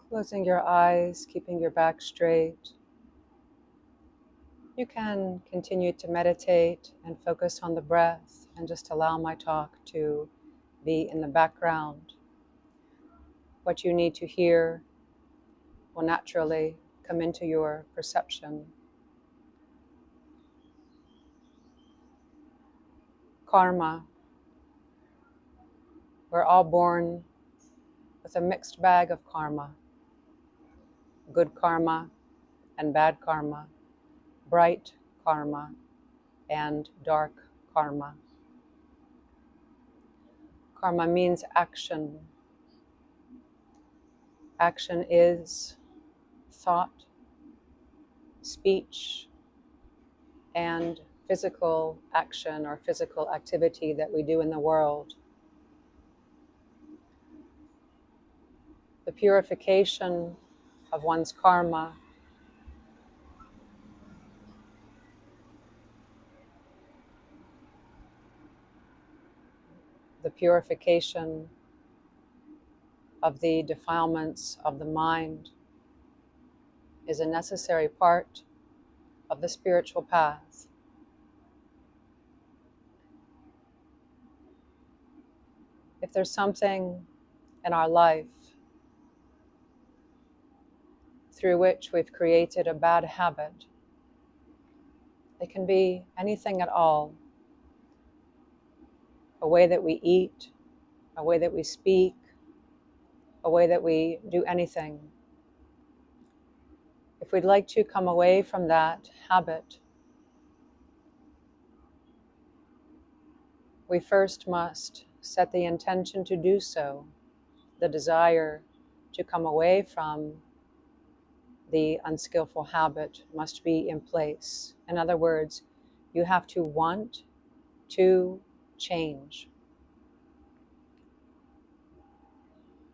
Closing your eyes, keeping your back straight. You can continue to meditate and focus on the breath and just allow my talk to be in the background. What you need to hear will naturally come into your perception. Karma. We're all born with a mixed bag of karma. Good karma and bad karma. Bright karma and dark karma. Karma means action. Action is thought, speech, and physical action or physical activity that we do in the world. The purification of one's karma the purification of the defilements of the mind is a necessary part of the spiritual path. If there's something in our life through which we've created a bad habit, it can be anything at all. A way that we eat, a way that we speak, a way that we do anything. If we'd like to come away from that habit, we first must set the intention to do so, the desire to come away from the unskillful habit must be in place. In other words, you have to want to change.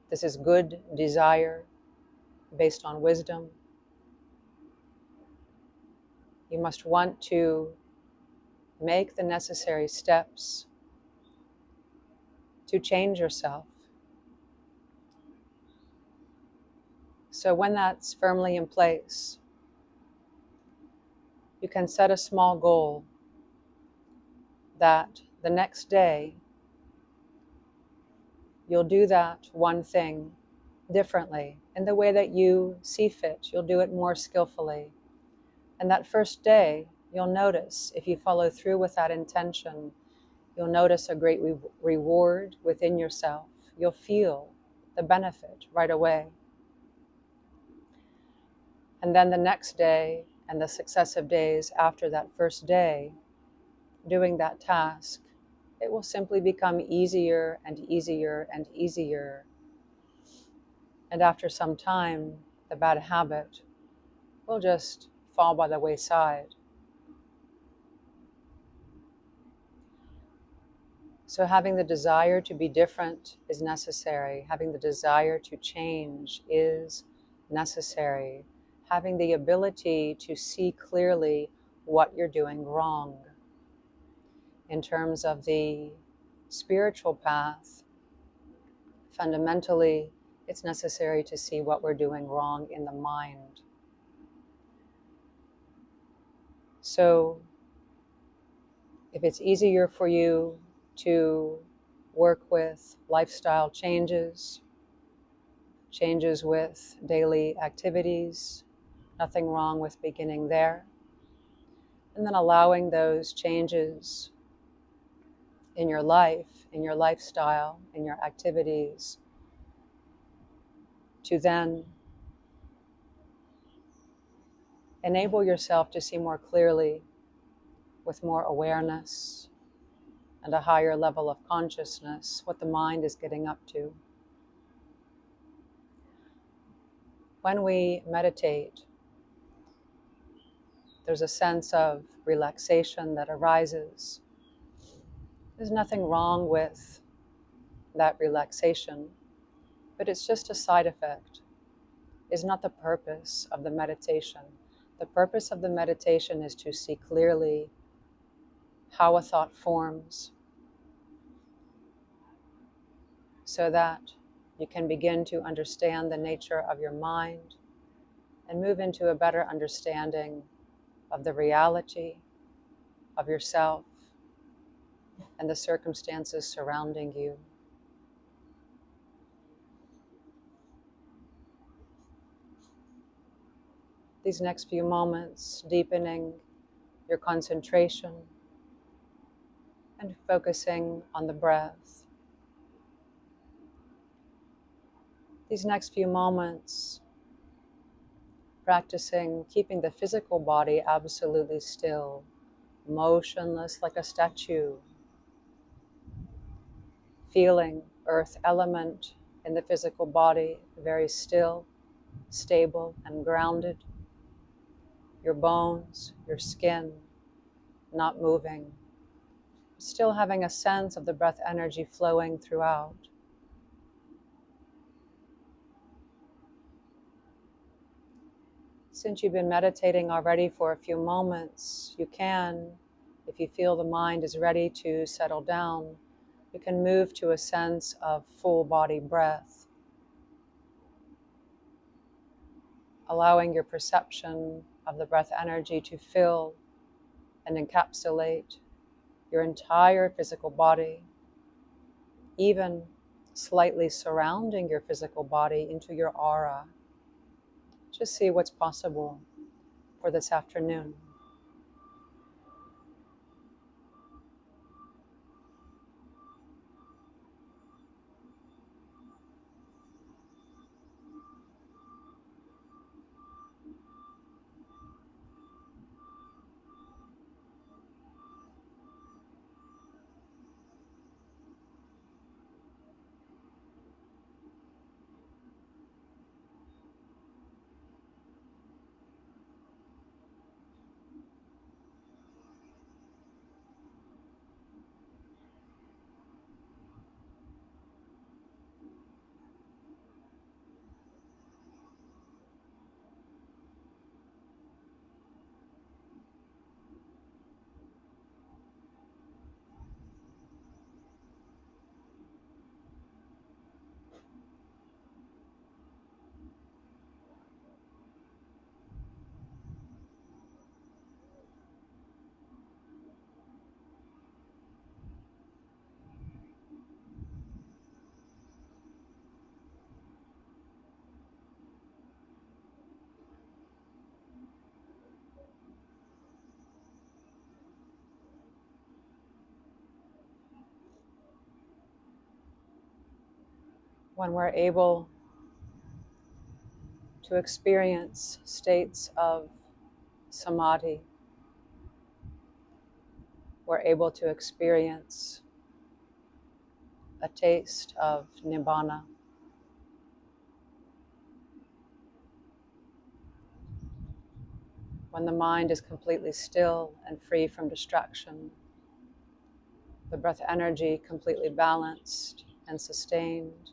This is good desire based on wisdom. You must want to make the necessary steps to change yourself. So when that's firmly in place, you can set a small goal that the next day you'll do that one thing differently in the way that you see fit. You'll do it more skillfully. And that first day, you'll notice, if you follow through with that intention, you'll notice a great reward within yourself. You'll feel the benefit right away. And then the next day and the successive days after that first day, doing that task, it will simply become easier and easier and easier. And after some time, the bad habit will just fall by the wayside. So having the desire to be different is necessary. Having the desire to change is necessary. Having the ability to see clearly what you're doing wrong. In terms of the spiritual path, fundamentally, it's necessary to see what we're doing wrong in the mind. So, if it's easier for you to work with lifestyle changes, changes with daily activities, nothing wrong with beginning there. And then allowing those changes in your life, in your lifestyle, in your activities, to then enable yourself to see more clearly with more awareness and a higher level of consciousness what the mind is getting up to. When we meditate, there's a sense of relaxation that arises. There's nothing wrong with that relaxation, but it's just a side effect. It's not the purpose of the meditation. The purpose of the meditation is to see clearly how a thought forms so that You can begin to understand the nature of your mind and move into a better understanding of the reality of yourself and the circumstances surrounding you. These next few moments, deepening your concentration and focusing on the breath. These next few moments, practicing keeping the physical body absolutely still, motionless like a statue, feeling earth element in the physical body, very still, stable, and grounded. Your bones, your skin, not moving, still having a sense of the breath energy flowing throughout. Since you've been meditating already for a few moments, you can, if you feel the mind is ready to settle down, you can move to a sense of full body breath, allowing your perception of the breath energy to fill and encapsulate your entire physical body, even slightly surrounding your physical body into your aura. Just see what's possible for this afternoon. When we're able to experience states of samadhi, we're able to experience a taste of nibbana. When the mind is completely still and free from distraction, the breath energy completely balanced and sustained,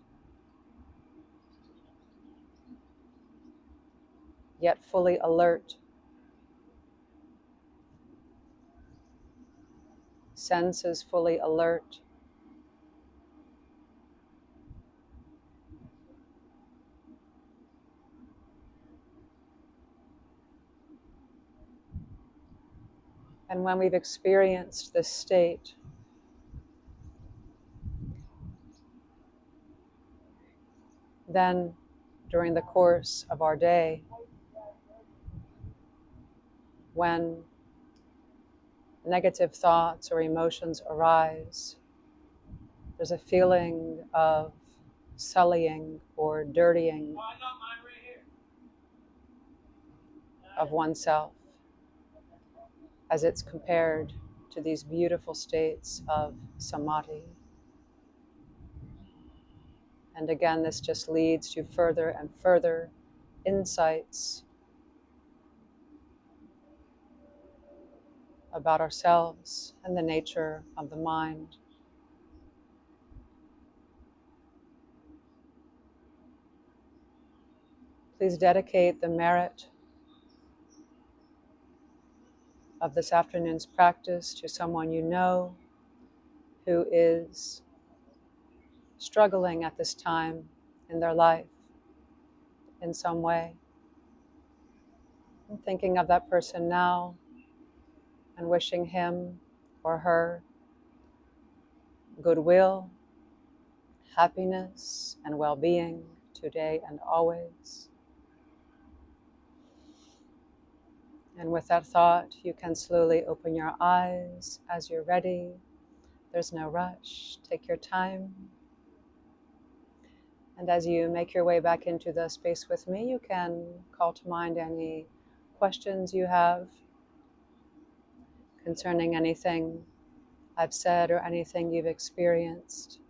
yet fully alert, senses fully alert, and when we've experienced this state, then during the course of our day, when negative thoughts or emotions arise, there's a feeling of sullying or dirtying of oneself as it's compared to these beautiful states of samadhi. And again, this just leads to further and further insights about ourselves and the nature of the mind. Please dedicate the merit of this afternoon's practice to someone you know who is struggling at this time in their life in some way. And thinking of that person now and wishing him or her goodwill, happiness, and well-being today and always. And with that thought, you can slowly open your eyes as you're ready. There's no rush. Take your time. And as you make your way back into the space with me, you can call to mind any questions you have concerning anything I've said or anything you've experienced